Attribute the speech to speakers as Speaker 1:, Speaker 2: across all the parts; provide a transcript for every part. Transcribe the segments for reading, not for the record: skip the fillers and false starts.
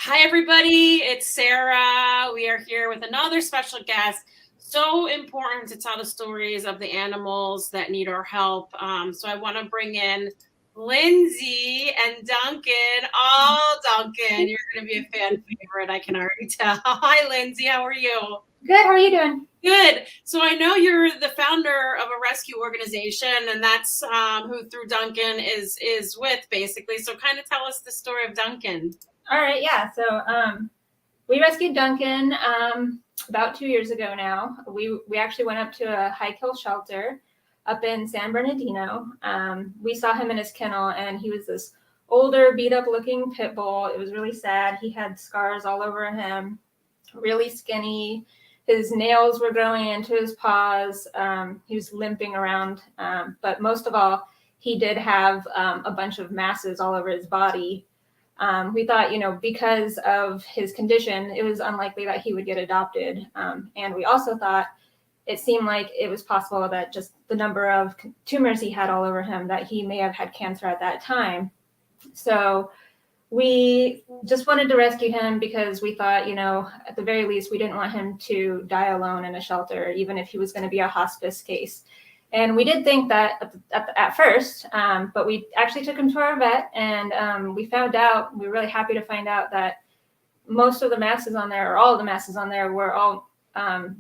Speaker 1: Hi, everybody. It's Sarah. We are here with another special guest. So important to tell the stories of the animals that need our help. So I want to bring in Lindsay and Duncan. Oh, Duncan, you're going to be a fan favorite. I can already tell. Hi, Lindsay. How are you?
Speaker 2: Good. How are you doing?
Speaker 1: Good. So I know you're the founder of a rescue organization, and that's who through Duncan is with, basically. So kind of tell us the story of Duncan.
Speaker 2: All right. Yeah. So we rescued Duncan about 2 years ago now. We actually went up to a high kill shelter up in San Bernardino. We saw him in his kennel, and he was this older, beat up looking pit bull. It was really sad. He had scars all over him, really skinny. His nails were growing into his paws. He was limping around. But most of all, he did have a bunch of masses all over his body. We thought, because of his condition, it was unlikely that he would get adopted. And we also thought it seemed like it was possible that just the number of tumors he had all over him, that he may have had cancer at that time. So we just wanted to rescue him because we thought, at the very least, we didn't want him to die alone in a shelter, even if he was going to be a hospice case. And we did think that at first, but we actually took him to our vet, and we were really happy to find out that most of the masses on there, or all of the masses on there, were all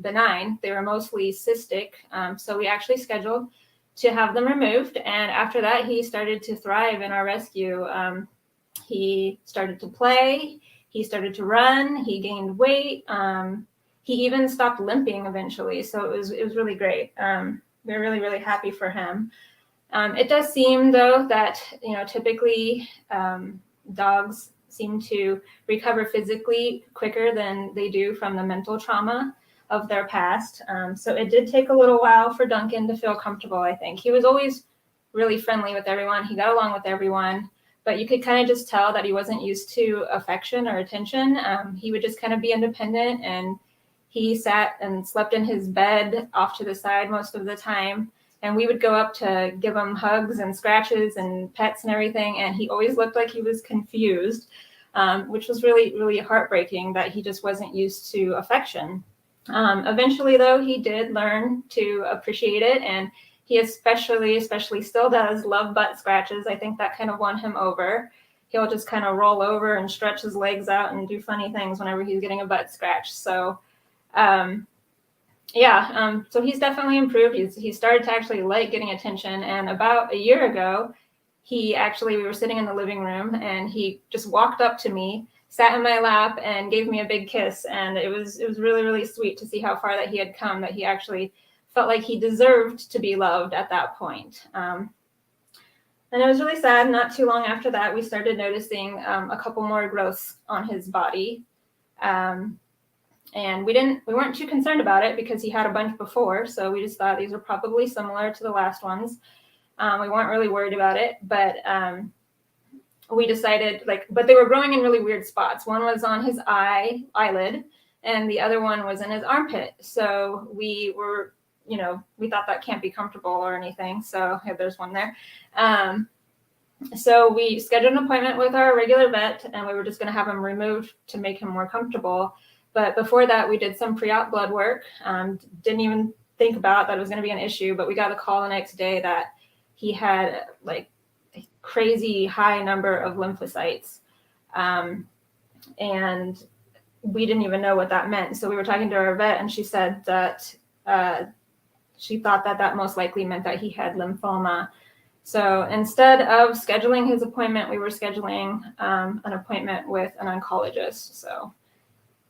Speaker 2: benign. They were mostly cystic. So we actually scheduled to have them removed. And after that, he started to thrive in our rescue. He started to play. He started to run. He gained weight. He even stopped limping eventually. So it was really great. We're really, really happy for him. It does seem, though, that, typically dogs seem to recover physically quicker than they do from the mental trauma of their past. So it did take a little while for Duncan to feel comfortable, I think. He was always really friendly with everyone. He got along with everyone, but you could kind of just tell that he wasn't used to affection or attention. He would just kind of be independent, and he sat and slept in his bed off to the side most of the time. And we would go up to give him hugs and scratches and pets and everything. And he always looked like he was confused, which was really, really heartbreaking that he just wasn't used to affection. Eventually, though, he did learn to appreciate it. And he especially still does love butt scratches. I think that kind of won him over. He'll just kind of roll over and stretch his legs out and do funny things whenever he's getting a butt scratch. So so he's definitely improved. He started to actually like getting attention. And about a year ago, we were sitting in the living room, and he just walked up to me, sat in my lap, and gave me a big kiss. And it was really, really sweet to see how far that he had come, that he actually felt like he deserved to be loved at that point. And it was really sad. Not too long after that, we started noticing a couple more growths on his body. And we weren't too concerned about it because he had a bunch before. So we just thought these were probably similar to the last ones. We weren't really worried about it, but we decided but they were growing in really weird spots. One was on his eyelid, and the other one was in his armpit. So we were, we thought that can't be comfortable or anything. So there's one there. So we scheduled an appointment with our regular vet, and we were just going to have him removed to make him more comfortable. But before that, we did some pre-op blood work. Didn't even think about that it was going to be an issue, but we got a call the next day that he had a crazy high number of lymphocytes. And we didn't even know what that meant. So we were talking to our vet, and she said that she thought that most likely meant that he had lymphoma. So instead of scheduling his appointment, we were scheduling an appointment with an oncologist. So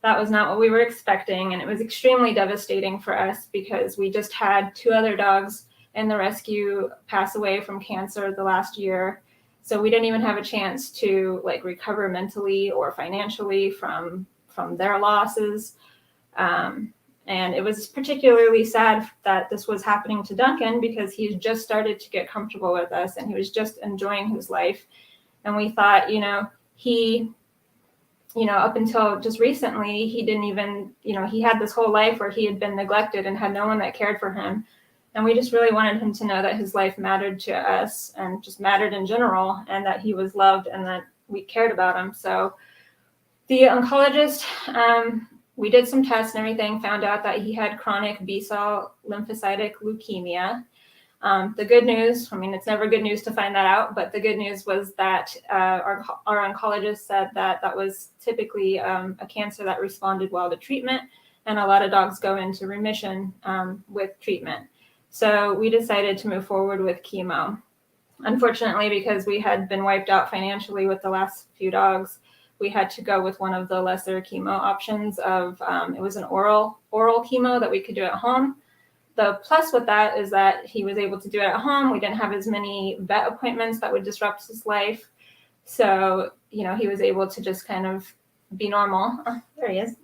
Speaker 2: that was not what we were expecting, and it was extremely devastating for us because we just had 2 other dogs in the rescue pass away from cancer the last year. So we didn't even have a chance to recover mentally or financially from their losses. And it was particularly sad that this was happening to Duncan because he just started to get comfortable with us, and he was just enjoying his life. And we thought, up until just recently, he didn't even, he had this whole life where he had been neglected and had no one that cared for him. And we just really wanted him to know that his life mattered to us and just mattered in general, and that he was loved and that we cared about him. So The oncologist, we did some tests and everything, found out that he had chronic B-cell lymphocytic leukemia. The good news, I mean, it's never good news to find that out, but the good news was that our oncologist said that that was typically a cancer that responded well to treatment, and a lot of dogs go into remission with treatment. So we decided to move forward with chemo. Unfortunately, because we had been wiped out financially with the last few dogs, we had to go with one of the lesser chemo options of, it was an oral chemo that we could do at home. The plus with that is that he was able to do it at home. We didn't have as many vet appointments that would disrupt his life. So, you know, he was able to just kind of be normal. Oh, there he is.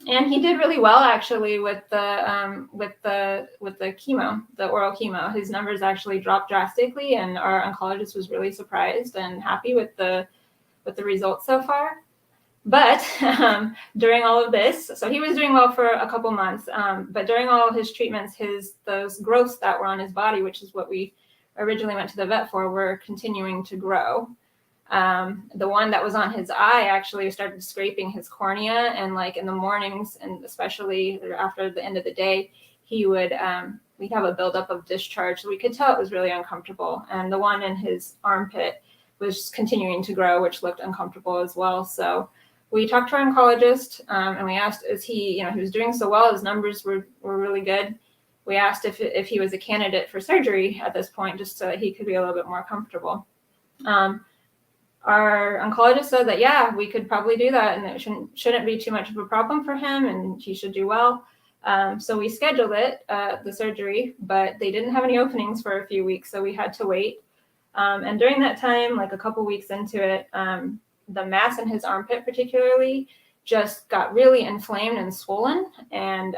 Speaker 2: And he did really well actually with the chemo, the oral chemo. His numbers actually dropped drastically, and our oncologist was really surprised and happy with the results so far. But during all of this, so he was doing well for a couple months, but during all of his treatments, those growths that were on his body, which is what we originally went to the vet for, were continuing to grow. The one that was on his eye actually started scraping his cornea, and like in the mornings, and especially after the end of the day, he would we'd have a buildup of discharge. So we could tell it was really uncomfortable. And the one in his armpit was continuing to grow, which looked uncomfortable as well. So we talked to our oncologist, and we asked, is he, you know, he was doing so well, his numbers were really good. We asked if he was a candidate for surgery at this point, just so that he could be a little bit more comfortable. Our oncologist said that, yeah, we could probably do that, and it shouldn't be too much of a problem for him, and he should do well. So we scheduled it, the surgery, but they didn't have any openings for a few weeks, so we had to wait. And during that time, like a couple weeks into it, the mass in his armpit particularly just got really inflamed and swollen, and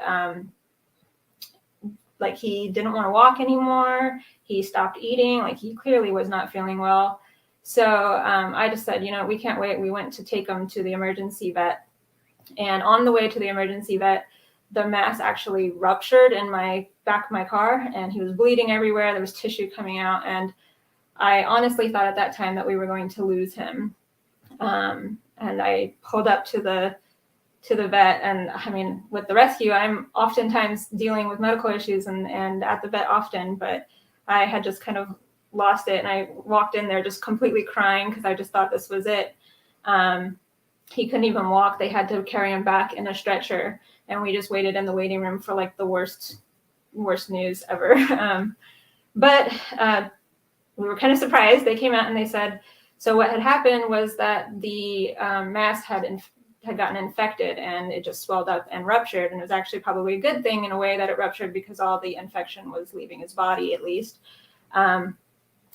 Speaker 2: like he didn't want to walk anymore. He stopped eating, like he clearly was not feeling well. So I just said, you know, we can't wait. We went to take him to the emergency vet. And on the way to the emergency vet, the mass actually ruptured in my back of my car, and he was bleeding everywhere. There was tissue coming out. And I honestly thought at that time that we were going to lose him. And I pulled up to the vet, and I mean, with the rescue, I'm oftentimes dealing with medical issues and at the vet often, but I had just kind of lost it, and I walked in there just completely crying because I just thought this was it. He couldn't even walk. They had to carry him back in a stretcher, and we just waited in the waiting room for like the worst news ever. But we were kind of surprised. They came out and they said, so what had happened was that the mass had gotten infected, and it just swelled up and ruptured. And it was actually probably a good thing in a way that it ruptured, because all the infection was leaving his body at least.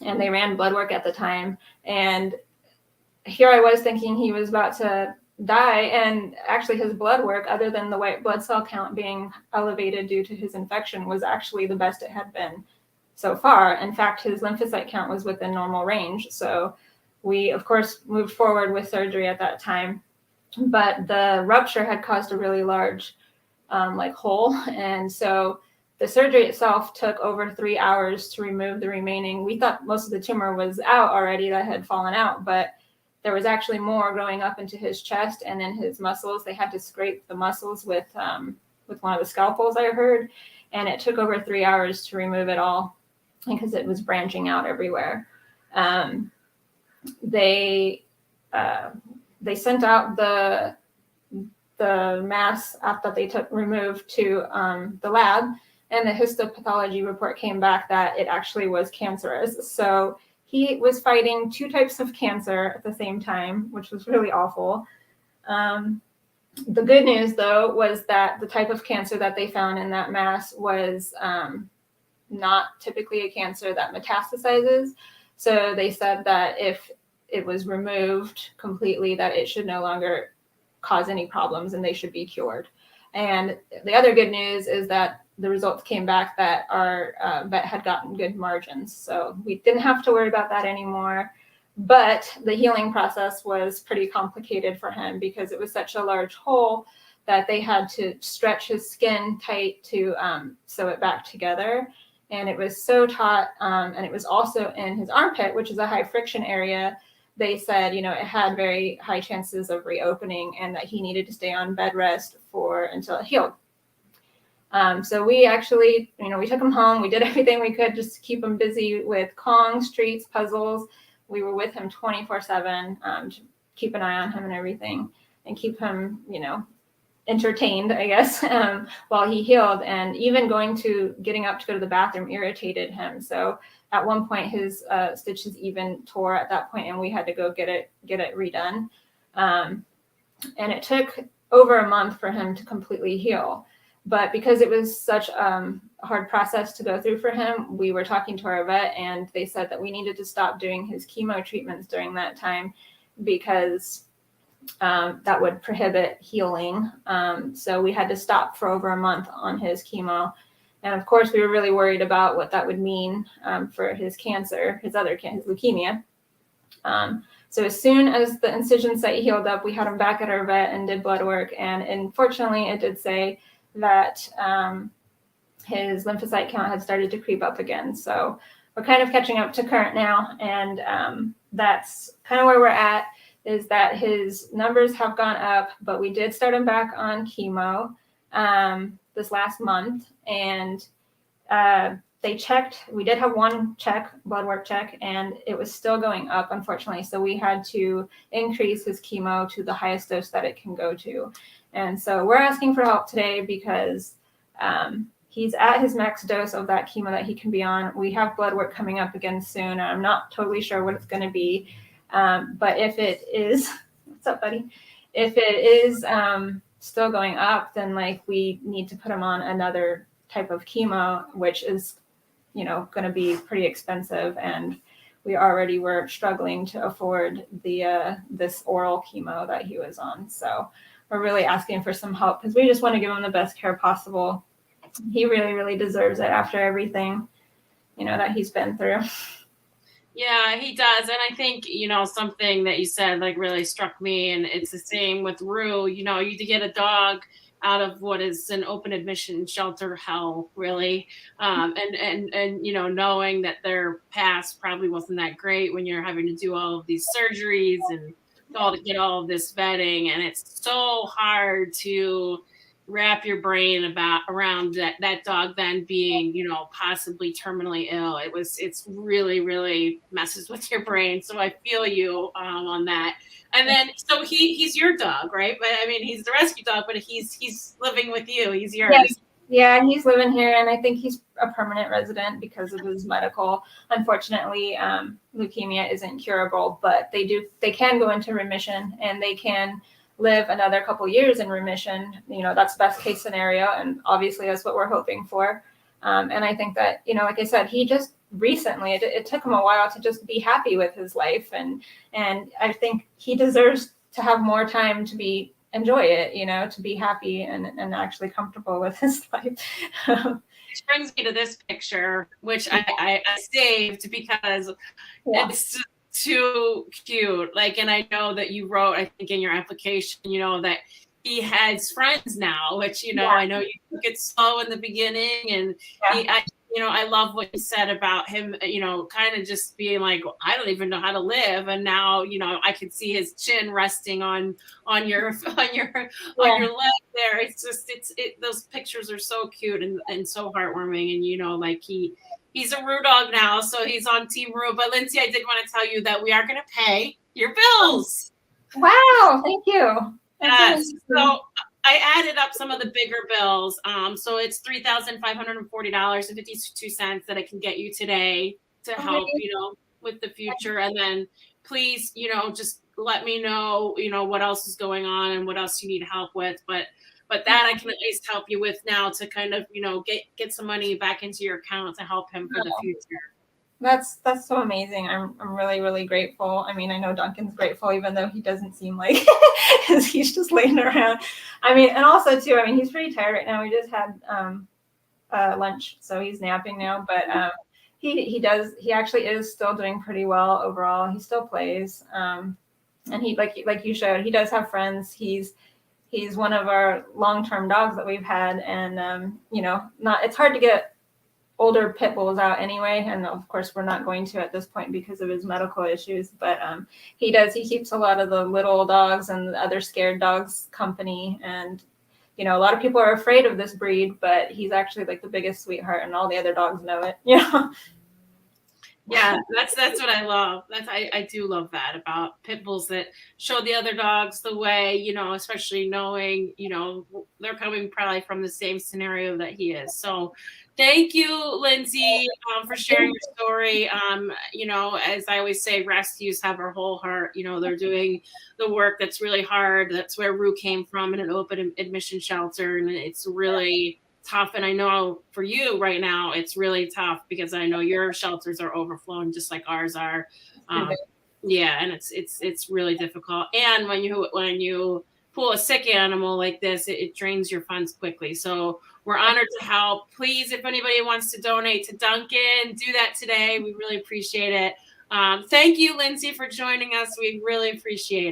Speaker 2: And they ran blood work at the time. And here I was thinking he was about to die. And actually his blood work, other than the white blood cell count being elevated due to his infection, was actually the best it had been so far. In fact, his lymphocyte count was within normal range. So we, of course, moved forward with surgery at that time. But the rupture had caused a really large hole. And so the surgery itself took over 3 hours to remove the remaining. We thought most of the tumor was out already, that had fallen out, but there was actually more growing up into his chest and in his muscles. They had to scrape the muscles with one of the scalpels, I heard, and it took over 3 hours to remove it all because it was branching out everywhere. They sent out the mass after they removed to the lab. And the histopathology report came back that it actually was cancerous. So he was fighting 2 types of cancer at the same time, which was really awful. The good news, though, was that the type of cancer that they found in that mass was not typically a cancer that metastasizes. So they said that if it was removed completely, that it should no longer cause any problems and they should be cured. And the other good news is that the results came back that our vet had gotten good margins. So we didn't have to worry about that anymore. But the healing process was pretty complicated for him because it was such a large hole that they had to stretch his skin tight to sew it back together. And it was so taut. And it was also in his armpit, which is a high friction area, they said, it had very high chances of reopening and that he needed to stay on bed rest until it healed. So we actually, we took him home. We did everything we could just to keep him busy with Kong, streets, puzzles. We were with him 24/7 to keep an eye on him and everything and keep him, entertained, I guess, while he healed. And even getting up to go to the bathroom irritated him. So at one point his stitches even tore at that point, and we had to go get it redone. And it took over a month for him to completely heal. But because it was such a hard process to go through for him, we were talking to our vet, and they said that we needed to stop doing his chemo treatments during that time because that would prohibit healing. So we had to stop for over a month on his chemo. And of course, we were really worried about what that would mean for his cancer, his leukemia. So as soon as the incision site healed up, we had him back at our vet and did blood work. And unfortunately, it did say that his lymphocyte count had started to creep up again. So we're kind of catching up to current now. And that's kind of where we're at, is that his numbers have gone up, but we did start him back on chemo this last month. And they checked, we did have one blood work check, and it was still going up, unfortunately. So we had to increase his chemo to the highest dose that it can go to. And so we're asking for help today because he's at his max dose of that chemo that he can be on. We have blood work coming up again soon. I'm not totally sure what it's going to be. But if it is, what's up, buddy? If it is still going up, then we need to put him on another type of chemo, which is, going to be pretty expensive. And we already were struggling to afford this oral chemo that he was on. So we're really asking for some help because we just want to give him the best care possible. He really, really deserves it after everything, that he's been through.
Speaker 1: Yeah, he does. And I think, something that you said really struck me, and it's the same with Rue. You get a dog out of what is an open admission shelter hell, really. And knowing that their past probably wasn't that great when you're having to do all of these surgeries and get all of this vetting. And it's so hard to wrap your brain around that dog then being, possibly terminally ill. It's really, really messes with your brain. So I feel you on that. And then, so he's your dog, right? But I mean, he's the rescue dog, but he's living with you. He's yours.
Speaker 2: Yes. Yeah, he's living here, and I think he's a permanent resident because of his medical. Unfortunately, leukemia isn't curable, but they can go into remission, and they can live another couple years in remission. That's best case scenario, and obviously that's what we're hoping for. And I think that, like I said, he just recently, it took him a while to just be happy with his life, and I think he deserves to have more time to enjoy it, to be happy and actually comfortable with his life.
Speaker 1: Which brings me to this picture, which I saved because it's too cute. And I know that you wrote, I think in your application, that he has friends now, which, I know you took it slow in the beginning, and I love what you said about him, kind of just being like, I don't even know how to live. And now, I could see his chin resting on your leg there. It's just, those pictures are so cute and so heartwarming. And, he's a Rue dog now, so he's on Team Rue. But Lindsay, I did want to tell you that we are going to pay your bills.
Speaker 2: Wow. Thank you.
Speaker 1: Yes. So I added up some of the bigger bills. So it's $3,540.52 that I can get you today to help, with the future. And then please, just let me know, what else is going on and what else you need help with. But that I can at least help you with now to kind of, get some money back into your account to help him for the future.
Speaker 2: That's so amazing. I'm really, really grateful. I mean, I know Duncan's grateful, even though he doesn't seem like he's just laying around. I mean, and also too, he's pretty tired right now. We just had lunch, so he's napping now, but he actually is still doing pretty well overall. He still plays. And he, like you showed, he does have friends. He's one of our long-term dogs that we've had. And, it's hard to get older pit bulls out anyway, and of course we're not going to at this point because of his medical issues, but he keeps a lot of the little dogs and the other scared dogs company. And you know, a lot of people are afraid of this breed, but he's actually like the biggest sweetheart, and all the other dogs know it. Yeah.
Speaker 1: Yeah, that's what I love. I do love that about pit bulls, that show the other dogs the way, you know, especially knowing, you know, they're coming probably from the same scenario that he is. So thank you, Lindsay, for sharing your story. You know, as I always say, rescues have our whole heart. You know, they're doing the work that's really hard. That's where Rue came from, in an open admission shelter. And it's really tough. And I know for you right now, it's really tough because I know your shelters are overflowing just like ours are. Yeah, and it's really difficult. And when you pull a sick animal like this, it drains your funds quickly. So we're honored to help. Please, if anybody wants to donate to Duncan, do that today. We really appreciate it. Thank you, Lindsay, for joining us. We really appreciate it.